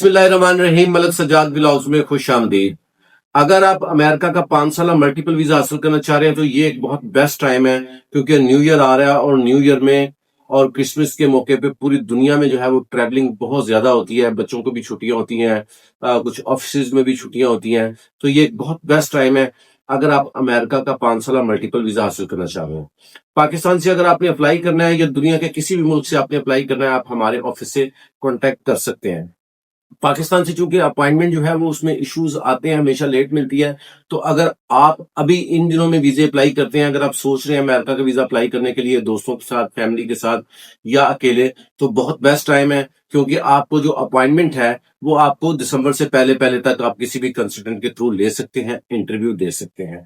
बिस्मिल्लाहिर्रहमानिर्रहीम। मलक सज्जाद ब्लॉग्स में खुश आमदीद। अगर आप अमेरिका का 5 साल मल्टीपल वीजा हासिल करना चाह रहे हैं तो ये एक बहुत बेस्ट टाइम है, क्योंकि न्यू ईयर आ रहा है और न्यू ईयर में और क्रिसमस के मौके पे पूरी दुनिया में जो है वो ट्रैवलिंग बहुत ज्यादा होती है। बच्चों को भी छुट्टियां होती हैं, कुछ ऑफिस में भी छुट्टियां होती हैं। तो ये एक बहुत बेस्ट टाइम है अगर आप अमेरिका का 5 साल मल्टीपल वीजा हासिल करना चाह रहे हैं। पाकिस्तान से अगर आपने अप्लाई करना है या दुनिया के किसी भी मुल्क से आपने अप्लाई करना है, आप हमारे ऑफिस से कॉन्टेक्ट कर सकते हैं। पाकिस्तान से चूंकि अपॉइंटमेंट जो है वो उसमें इश्यूज आते हैं, हमेशा लेट मिलती है। तो अगर आप अभी इन दिनों में वीजे अप्लाई करते हैं, अगर आप सोच रहे हैं अमेरिका का वीजा अप्लाई करने के लिए दोस्तों के साथ, फैमिली के साथ या अकेले, तो बहुत बेस्ट टाइम है, क्योंकि आपको जो अपॉइंटमेंट है वो आपको दिसंबर से पहले पहले तक आप किसी भी कंसल्टेंट के थ्रू ले सकते हैं, इंटरव्यू दे सकते हैं।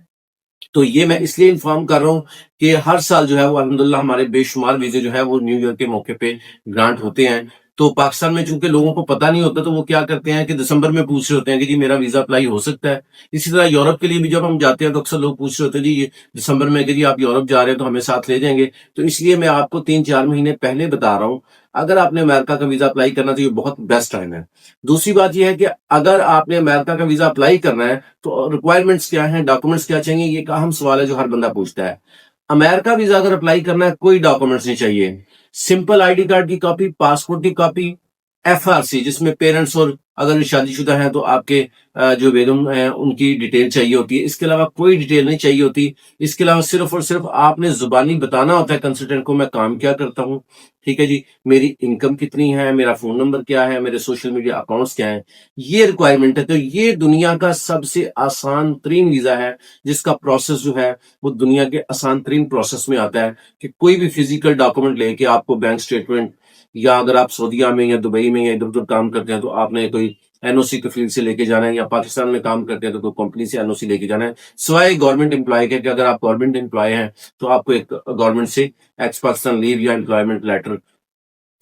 तो ये मैं इसलिए इन्फॉर्म कर रहा हूँ कि हर साल जो है वो अल्हम्दुलिल्लाह हमारे बेशुमार वीजे जो है वो न्यू ईयर के मौके पे ग्रांट होते हैं। तो पाकिस्तान में चूंकि लोगों को पता नहीं होता, तो वो क्या करते हैं कि दिसंबर में पूछ रहे होते हैं कि जी मेरा वीजा अप्लाई हो सकता है। इसी तरह यूरोप के लिए भी जब हम जाते हैं तो अक्सर लोग पूछ रहे होते हैं जी ये दिसंबर में कि जी आप यूरोप जा रहे हैं तो हमें साथ ले जाएंगे। तो इसलिए मैं आपको 3-4 महीने पहले बता रहा हूँ, अगर आपने अमेरिका का वीजा अप्लाई करना तो ये बहुत बेस्ट टाइम है। दूसरी बात यह है कि अगर आपने अमेरिका का वीजा अप्लाई करना है तो रिक्वायरमेंट्स क्या हैं, डॉक्यूमेंट्स क्या चाहिए, ये एक अहम सवाल है जो हर बंदा पूछता है। अमेरिका वीजा अगर अप्लाई करना है, कोई डॉक्यूमेंट्स नहीं चाहिए। सिंपल आईडी कार्ड की कॉपी, पासपोर्ट की कॉपी, एफआरसी जिसमें पेरेंट्स और अगर शादीशुदा हैं तो आपके जो बेगम हैं उनकी डिटेल चाहिए होती है। इसके अलावा कोई डिटेल नहीं चाहिए होती। इसके अलावा सिर्फ और सिर्फ आपने जुबानी बताना होता है कंसल्टेंट को, मैं काम क्या करता हूँ, ठीक है जी, मेरी इनकम कितनी है, मेरा फोन नंबर क्या है, मेरे सोशल मीडिया अकाउंट्स क्या है, ये रिक्वायरमेंट है। तो ये दुनिया का सबसे आसान तरीन वीजा है, जिसका प्रोसेस जो है वो दुनिया के आसान तरीन प्रोसेस में आता है कि कोई भी फिजिकल डॉक्यूमेंट लेके आपको बैंक स्टेटमेंट, या अगर आप सऊदीया में या दुबई में या इधर उधर काम करते हैं तो आपने कोई एनओसी कफील से लेके जाना है, या पाकिस्तान में काम करते हैं तो कोई कंपनी से एनओसी लेके जाना है। सिवाय गवर्नमेंट एम्प्लॉय के, कि अगर आप गवर्नमेंट एम्प्लॉय हैं तो आपको एक गवर्नमेंट से एक्स पाकिस्तान लीव या एम्प्लॉयमेंट लेटर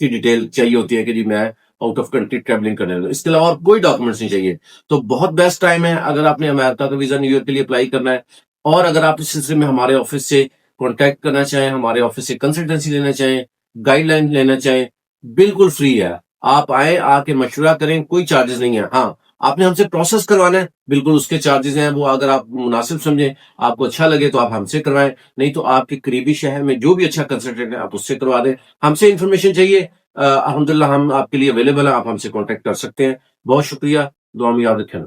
की डिटेल चाहिए होती है कि जी मैं आउट ऑफ कंट्री ट्रेवलिंग करने लगा। इसके अलावा और कोई डॉक्यूमेंट्स नहीं चाहिए। तो बहुत बेस्ट टाइम है अगर आपने अमेरिका का वीजा न्यू ईयर के लिए अप्लाई करना है। और अगर आप इस सिलसिले में हमारे ऑफिस से कॉन्टैक्ट करना चाहें, हमारे ऑफिस से कंसल्टेंसी लेना चाहें, गाइडलाइन लेना चाहें, बिल्कुल फ्री है। आप आए, आके मशवरा करें, कोई चार्जेस नहीं है। हाँ, आपने हमसे प्रोसेस करवाना है, बिल्कुल उसके चार्जेस हैं। वो अगर आप मुनासिब समझें, आपको अच्छा लगे तो आप हमसे करवाएं, नहीं तो आपके करीबी शहर में जो भी अच्छा कंसल्टेंट है आप उससे करवा दें। हमसे इंफॉर्मेशन चाहिए, अल्हम्दुलिल्लाह हम आपके लिए अवेलेबल हैं, आप हमसे कॉन्टेक्ट कर सकते हैं। बहुत शुक्रिया, दुआ में याद रखें।